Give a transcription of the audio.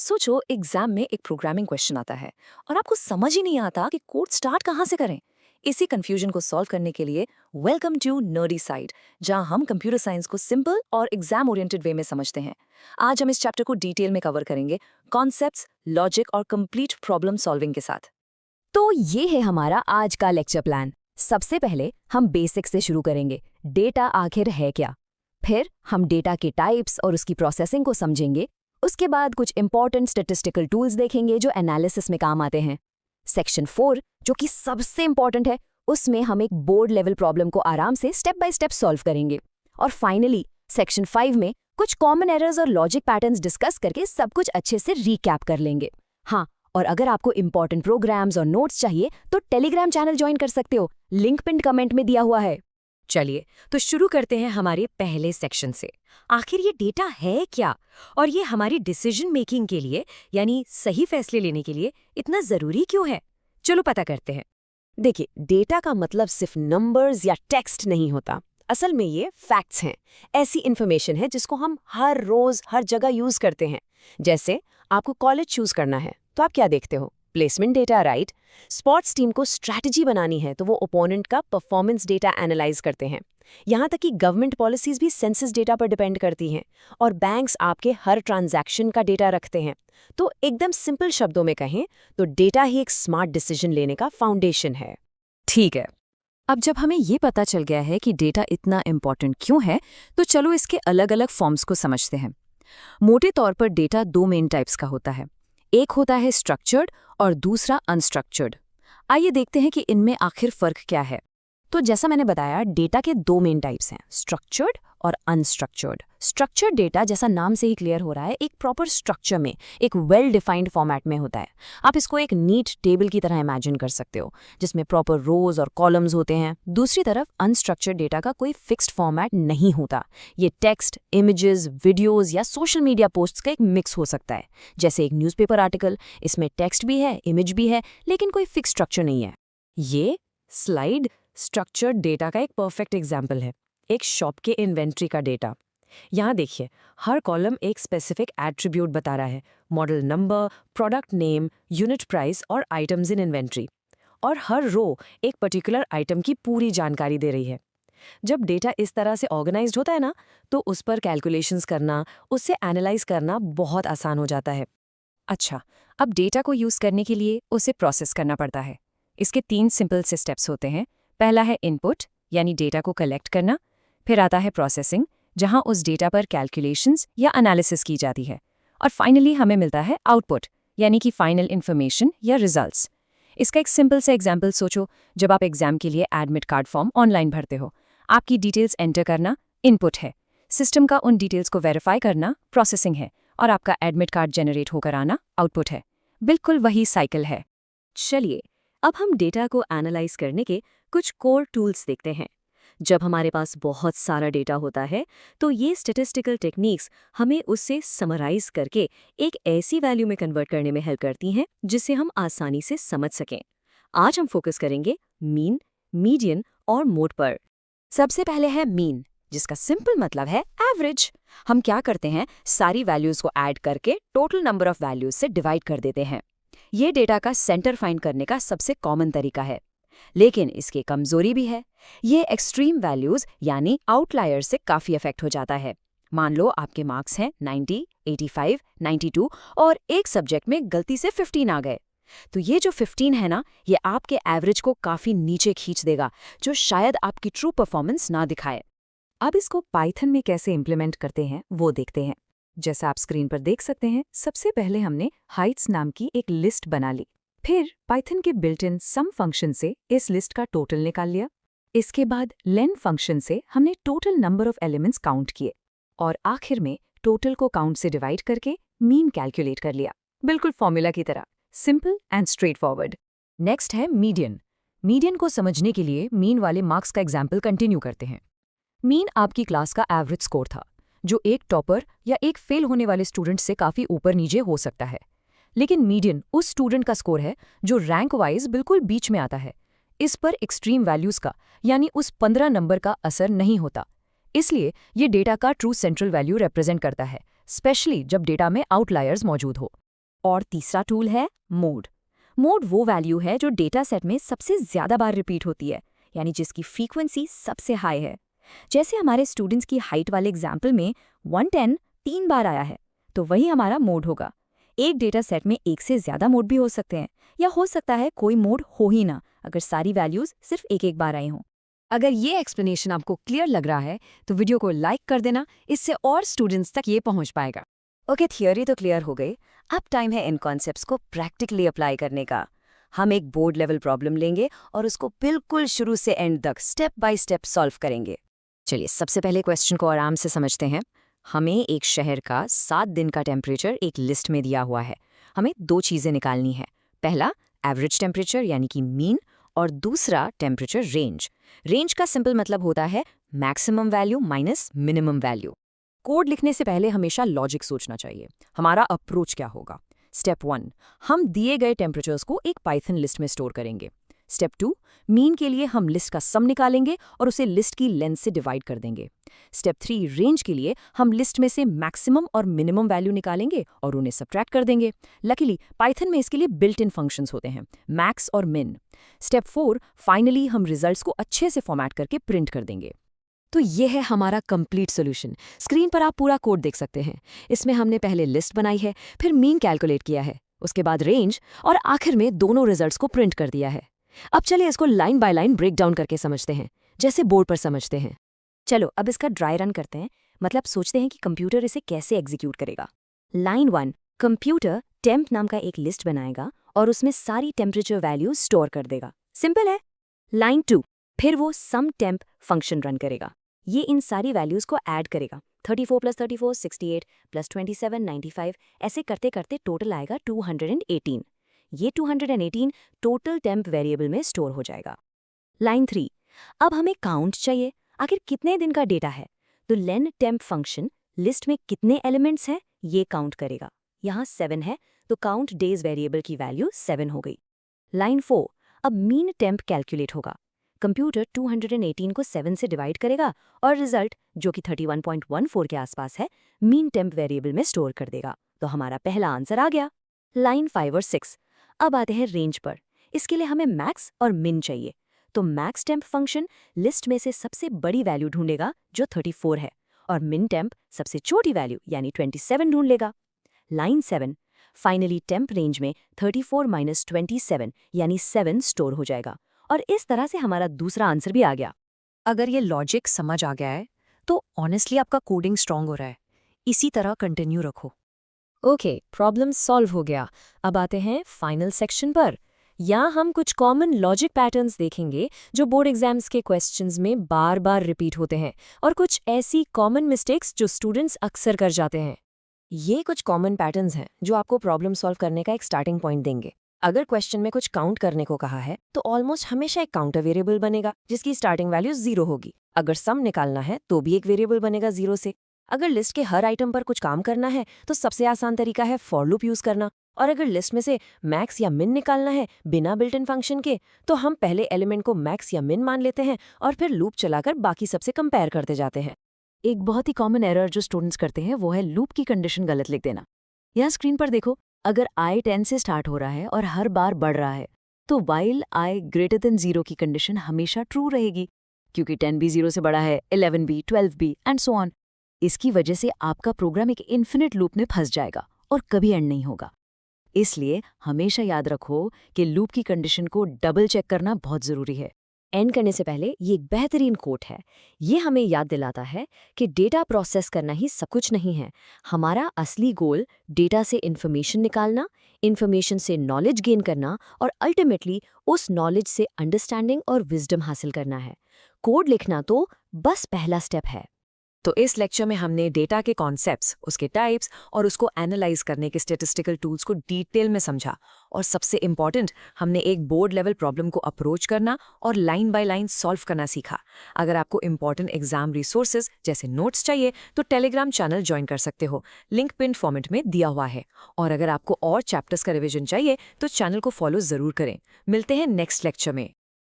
सोचो एग्जाम में एक प्रोग्रामिंग क्वेश्चन आता है और आपको समझ ही नहीं आता कि कोड स्टार्ट कहाँ से करें। इसी कंफ्यूजन को सॉल्व करने के लिए वेलकम टू नर्डी साइड, जहां हम कंप्यूटर साइंस को सिंपल और एग्जाम ओरिएंटेड वे में समझते हैं। आज हम इस चैप्टर को डिटेल में कवर करेंगे, कॉन्सेप्ट्स, लॉजिक और कंप्लीट प्रॉब्लम सॉल्विंग के साथ। तो ये है हमारा आज का लेक्चर प्लान। सबसे पहले हम बेसिक से शुरू करेंगे। डेटा आखिर है क्या? फिर हम डेटा के टाइप्स और उसकी प्रोसेसिंग को समझेंगे। उसके बाद कुछ इंपॉर्टेंट स्टैटिस्टिकल टूल्स देखेंगे जो एनालिसिस में काम आते हैं। सेक्शन 4 जो कि सबसे इंपॉर्टेंट है, उसमें हम एक बोर्ड लेवल प्रॉब्लम को आराम से स्टेप बाय स्टेप सॉल्व करेंगे। और फाइनली सेक्शन 5 में कुछ कॉमन एरर्स और लॉजिक पैटर्न्स डिस्कस करके सब कुछ अच्छे से रीकैप कर लेंगे। हाँ, और अगर आपको इंपॉर्टेंट प्रोग्राम्स और नोट्स चाहिए तो टेलीग्राम चैनल ज्वाइन कर सकते हो, लिंक पिन कमेंट में दिया हुआ है। चलिए तो शुरू करते हैं हमारे पहले सेक्शन से। आखिर ये डेटा है क्या और ये हमारी डिसीजन मेकिंग के लिए यानी सही फैसले लेने के लिए इतना ज़रूरी क्यों है? चलो पता करते हैं। देखिए, डेटा का मतलब सिर्फ नंबर्स या टेक्स्ट नहीं होता। असल में ये फैक्ट्स हैं, ऐसी इन्फॉर्मेशन है जिसको हम हर रोज हर जगह यूज करते हैं। जैसे आपको कॉलेज चूज करना है तो आप क्या देखते हो? Placement data, right? Sports team को स्ट्रैटेजी बनानी है तो वो ओपोनेंट का परफॉर्मेंस डेटा एनालाइज करते हैं। यहाँ तक कि गवर्नमेंट पॉलिसीज भी सेंसस डेटा पर डिपेंड करती हैं, और बैंक्स आपके हर ट्रांजैक्शन का डेटा रखते हैं। तो एकदम सिंपल शब्दों में कहें तो डेटा ही एक स्मार्ट डिसीजन लेने का फाउंडेशन है। ठीक है, अब जब हमें ये पता चल गया है कि डेटा इतना इम्पॉर्टेंट क्यों है, तो चलो इसके अलग अलग फॉर्म्स को समझते हैं। मोटे तौर पर डेटा दो मेन टाइप्स का होता है। एक होता है स्ट्रक्चर्ड और दूसरा अनस्ट्रक्चर्ड। आइए देखते हैं कि इनमें आखिर फर्क क्या है। तो जैसा मैंने बताया, डेटा के दो मेन टाइप्स हैं, स्ट्रक्चर्ड और अनस्ट्रक्चर्ड। स्ट्रक्चर्ड डेटा, जैसा नाम से ही क्लियर हो रहा है, एक प्रॉपर स्ट्रक्चर में, एक वेल डिफाइंड फॉर्मेट में होता है। आप इसको एक नीट टेबल की तरह इमेजिन कर सकते हो, जिसमें प्रॉपर रोज और कॉलम्स होते हैं। दूसरी तरफ अनस्ट्रक्चर्ड डेटा का कोई फिक्स्ड फॉर्मेट नहीं होता। ये टेक्स्ट, इमेजेस, वीडियोज या सोशल मीडिया पोस्ट्स का एक मिक्स हो सकता है। जैसे एक न्यूज़पेपर आर्टिकल, इसमें टेक्स्ट भी है, इमेज भी है, लेकिन कोई फिक्स स्ट्रक्चर नहीं है। ये स्लाइड स्ट्रक्चर्ड डेटा का एक परफेक्ट एग्जाम्पल है। एक शॉप के इन्वेंट्री का डेटा। यहाँ देखिए, हर कॉलम एक स्पेसिफिक एट्रीब्यूट बता रहा है, model number, product name, unit price और आइटम्स इन इन्वेंट्री। और हर रो एक पर्टिकुलर आइटम की पूरी जानकारी दे रही है। जब डेटा इस तरह से ऑर्गेनाइज्ड होता है ना, तो उस पर कैलकुलेशंस करना, उससे एनालाइज करना बहुत आसान हो जाता है। अच्छा, अब डेटा को यूज़ करने के लिए उसे प्रोसेस करना पड़ता है। इसके 3 सिंपल से स्टेप्स होते हैं। पहला है इनपुट, यानी डेटा को कलेक्ट करना। फिर आता है प्रोसेसिंग, जहां उस डेटा पर कैलकुलेशंस या एनालिसिस की जाती है। और फाइनली हमें मिलता है आउटपुट, यानी कि फाइनल इन्फॉर्मेशन या रिजल्ट्स। इसका एक सिंपल सा एग्जाम्पल सोचो। जब आप एग्जाम के लिए एडमिट कार्ड फॉर्म ऑनलाइन भरते हो, आपकी डिटेल्स एंटर करना इनपुट है, सिस्टम का उन डिटेल्स को वेरीफाई करना प्रोसेसिंग है, और आपका एडमिट कार्ड जनरेट होकर आना आउटपुट है। बिल्कुल वही साइकिल है। चलिए, अब हम डेटा को एनालाइज करने के कुछ कोर टूल्स देखते हैं। जब हमारे पास बहुत सारा डेटा होता है, तो ये स्टैटिस्टिकल टेक्निक्स हमें उससे समराइज करके एक ऐसी वैल्यू में कन्वर्ट करने में हेल्प करती हैं जिसे हम आसानी से समझ सकें। आज हम फोकस करेंगे मीन, मीडियन और मोड पर। सबसे पहले है मीन, जिसका सिंपल मतलब है एवरेज। हम क्या करते हैं, सारी वैल्यूज को ऐड करके टोटल नंबर ऑफ वैल्यूज से डिवाइड कर देते हैं। ये डेटा का सेंटर फाइंड करने का सबसे कॉमन तरीका है, लेकिन इसकी कमजोरी भी है। ये एक्सट्रीम वैल्यूज यानी आउटलायर से काफी इफेक्ट हो जाता है। मान लो आपके मार्क्स हैं 90, 85, 92 और एक सब्जेक्ट में गलती से 15 आ गए, तो ये जो 15 है ना, ये आपके एवरेज को काफी नीचे खींच देगा, जो शायद आपकी ट्रू परफॉर्मेंस ना दिखाए। अब इसको पाइथन में कैसे इम्प्लीमेंट करते हैं वो देखते हैं। जैसा आप स्क्रीन पर देख सकते हैं, सबसे पहले हमने हाइट्स नाम की एक लिस्ट बना ली। फिर पाइथन के बिल्ट इन सम फंक्शन से इस लिस्ट का टोटल निकाल लिया। इसके बाद लेन फंक्शन से हमने total number of elements count किए, और आखिर में टोटल को काउंट से डिवाइड करके मीन कैलकुलेट कर लिया, बिल्कुल फॉर्मूला की तरह, simple and straight forward. Next है मीडियन। मीडियन को समझने के लिए मीन वाले मार्क्स का एग्जाम्पल कंटिन्यू करते हैं। मीन आपकी क्लास का एवरेज स्कोर था, जो एक टॉपर या एक फेल होने वाले स्टूडेंट से काफी ऊपर नीचे हो सकता है। लेकिन मीडियन उस स्टूडेंट का स्कोर है जो रैंक वाइज बिल्कुल बीच में आता है। इस पर एक्सट्रीम वैल्यूज का, यानी उस 15 नंबर का असर नहीं होता। इसलिए ये डेटा का ट्रू सेंट्रल वैल्यू रिप्रेजेंट करता है, स्पेशली जब डेटा में आउटलायर्स मौजूद हो। और तीसरा टूल है मोड। मोड वो वैल्यू है जो डेटा सेट में सबसे ज़्यादा बार रिपीट होती है, यानी जिसकी फ्रीक्वेंसी सबसे हाई है। जैसे हमारे स्टूडेंट्स की हाइट वाले एग्जाम्पल में 110 3 बार आया है, तो वही हमारा मोड होगा। एक डेटा सेट में एक से ज़्यादा मोड भी हो सकते हैं, या हो सकता है कोई मोड हो ही ना, अगर सारी वैल्यूज़ सिर्फ एक एक बार आई हों। अगर ये एक्सप्लेनेशन आपको क्लियर लग रहा है तो वीडियो को लाइक कर देना, इससे और स्टूडेंट्स तक ये पहुंच पाएगा। ओके, थियोरी तो क्लियर हो गई। अब टाइम है इन कॉन्सेप्ट्स को प्रैक्टिकली अप्लाई करने का। हम एक बोर्ड लेवल प्रॉब्लम लेंगे और उसको बिल्कुल शुरू से एंड तक स्टेप बाय स्टेप सॉल्व करेंगे। चलिए, सबसे पहले क्वेश्चन को आराम से समझते हैं। हमें एक शहर का 7 दिन का टेम्परेचर एक लिस्ट में दिया हुआ है। हमें 2 चीज़ें निकालनी है। पहला एवरेज टेम्परेचर यानी कि मीन, और दूसरा टेम्परेचर रेंज। रेंज का सिंपल मतलब होता है maximum value minus minimum value. Code लिखने से पहले हमेशा लॉजिक सोचना चाहिए। हमारा अप्रोच क्या होगा? स्टेप 1, हम दिए गए टेम्परेचर्स को एक पाइथन लिस्ट में स्टोर करेंगे। स्टेप 2, मीन के लिए हम लिस्ट का सम निकालेंगे और उसे लिस्ट की लेंथ से डिवाइड कर देंगे। स्टेप 3, रेंज के लिए हम लिस्ट में से मैक्सिमम और मिनिमम वैल्यू निकालेंगे और उन्हें सब्ट्रैक्ट कर देंगे। लकीली पाइथन में इसके लिए बिल्ट इन फंक्शंस होते हैं, मैक्स और मिन। स्टेप 4, फाइनली हम रिजल्ट्स को अच्छे से फॉर्मेट करके प्रिंट कर देंगे। तो ये है हमारा कंप्लीट सॉल्यूशन। स्क्रीन पर आप पूरा कोड देख सकते हैं। इसमें हमने पहले लिस्ट बनाई है, फिर मीन कैलकुलेट किया है, उसके बाद रेंज, और आखिर में दोनों रिजल्ट्स को प्रिंट कर दिया है। अब चलिए इसको line by line break down करके समझते हैं, जैसे बोर्ड पर समझते हैं। चलो अब इसका ड्राई रन करते हैं, मतलब सोचते हैं कि कंप्यूटर इसे कैसे एग्जीक्यूट करेगा। लाइन 1, कंप्यूटर टेम्प नाम का एक लिस्ट बनाएगा और उसमें सारी टेम्परेचर वैल्यू स्टोर कर देगा। सिंपल है। लाइन 2, फिर वो सम टेम्प फंक्शन रन करेगा। ये इन सारी वैल्यूज़ को ऐड करेगा। 34 + 34 68 + 27 95, ऐसे करते करते टोटल आएगा 218। ये 218 टोटल टेम्प वेरिएबल में स्टोर हो जाएगा। लाइन 3, अब हमें काउंट चाहिए, आखिर कितने दिन का डेटा है। तो लेन टेम्प फंक्शन लिस्ट में कितने एलिमेंट्स हैं ये काउंट करेगा। यहाँ 7 है, तो काउंट डेज वेरिएबल की वैल्यू 7 हो गई। लाइन 4, अब मीन टेम्प कैलकुलेट होगा। कंप्यूटर 218 को 7 से डिवाइड करेगा और रिजल्ट, जो कि 31.14 के आसपास है, मीन टेम्प वेरिएबल में स्टोर कर देगा। तो हमारा पहला आंसर आ गया। लाइन 5 और 6, अब आते हैं रेंज पर। इसके लिए हमें मैक्स और मिन चाहिए, तो मैक्स टेम्प फंक्शन लिस्ट में से सबसे बड़ी वैल्यू ढूंढेगा जो 34 है, और मिन टेम्प सबसे छोटी वैल्यू यानी 27 ढूंढ लेगा। लाइन 7, फाइनली टेम्प रेंज में 34 - 27 यानी 7 स्टोर हो जाएगा, और इस तरह से हमारा दूसरा आंसर भी आ गया। अगर ये लॉजिक समझ आ गया है तो ऑनेस्टली आपका कोडिंग स्ट्रांग हो रहा है। इसी तरह कंटिन्यू रखो। ओके, प्रॉब्लम सॉल्व हो गया। अब आते हैं फाइनल सेक्शन पर। यहाँ हम कुछ कॉमन लॉजिक पैटर्न्स देखेंगे जो बोर्ड एग्जाम्स के क्वेश्चंस में बार बार रिपीट होते हैं, और कुछ ऐसी कॉमन मिस्टेक्स जो स्टूडेंट्स अक्सर कर जाते हैं। ये कुछ कॉमन पैटर्न्स हैं जो आपको प्रॉब्लम सॉल्व करने का एक स्टार्टिंग पॉइंट देंगे। अगर क्वेश्चन में कुछ काउंट करने को कहा है तो ऑलमोस्ट हमेशा एक काउंटर वेरिएबल बनेगा जिसकी स्टार्टिंग वैल्यू 0 होगी। अगर सम निकालना है तो भी एक वेरिएबल बनेगा 0 से। अगर लिस्ट के हर आइटम पर कुछ काम करना है तो सबसे आसान तरीका है फॉर लूप यूज करना। और अगर लिस्ट में से मैक्स या मिन निकालना है बिना बिल्ट इन फंक्शन के, तो हम पहले एलिमेंट को मैक्स या मिन मान लेते हैं और फिर लूप चलाकर बाकी सबसे कंपेयर करते जाते हैं। एक बहुत ही कॉमन एरर जो स्टूडेंट्स करते हैं वो है लूप की कंडीशन गलत लिख देना। यहाँ स्क्रीन पर देखो, अगर i 10 से स्टार्ट हो रहा है और हर बार बढ़ रहा है तो while i greater than 0 की कंडीशन हमेशा ट्रू रहेगी, क्योंकि 10 भी 0 से बड़ा है, 11 भी, 12 भी एंड सो ऑन। इसकी वजह से आपका प्रोग्राम एक इन्फिनिट लूप में फंस जाएगा और कभी एंड नहीं होगा। इसलिए हमेशा याद रखो कि लूप की कंडीशन को डबल चेक करना बहुत ज़रूरी है। एंड करने से पहले ये एक बेहतरीन कोट है। ये हमें याद दिलाता है कि डेटा प्रोसेस करना ही सब कुछ नहीं है। हमारा असली गोल डेटा से इन्फॉर्मेशन निकालना, इन्फॉर्मेशन से नॉलेज गेन करना और अल्टीमेटली उस नॉलेज से अंडरस्टैंडिंग और विजडम हासिल करना है। कोड लिखना तो बस पहला स्टेप है। तो इस लेक्चर में हमने डेटा के कॉन्सेप्ट्स, उसके टाइप्स और उसको एनालाइज करने के स्टैटिस्टिकल टूल्स को डिटेल में समझा, और सबसे इम्पॉर्टेंट, हमने एक बोर्ड लेवल प्रॉब्लम को अप्रोच करना और लाइन बाय लाइन सॉल्व करना सीखा। अगर आपको इम्पॉर्टेंट एग्जाम रिसोर्सेज जैसे नोट्स चाहिए तो टेलीग्राम चैनल ज्वाइन कर सकते हो, लिंक पिन फॉर्मेट में दिया हुआ है। और अगर आपको और चैप्टर्स का रिविजन चाहिए तो चैनल को फॉलो जरूर करें। मिलते हैं नेक्स्ट लेक्चर में।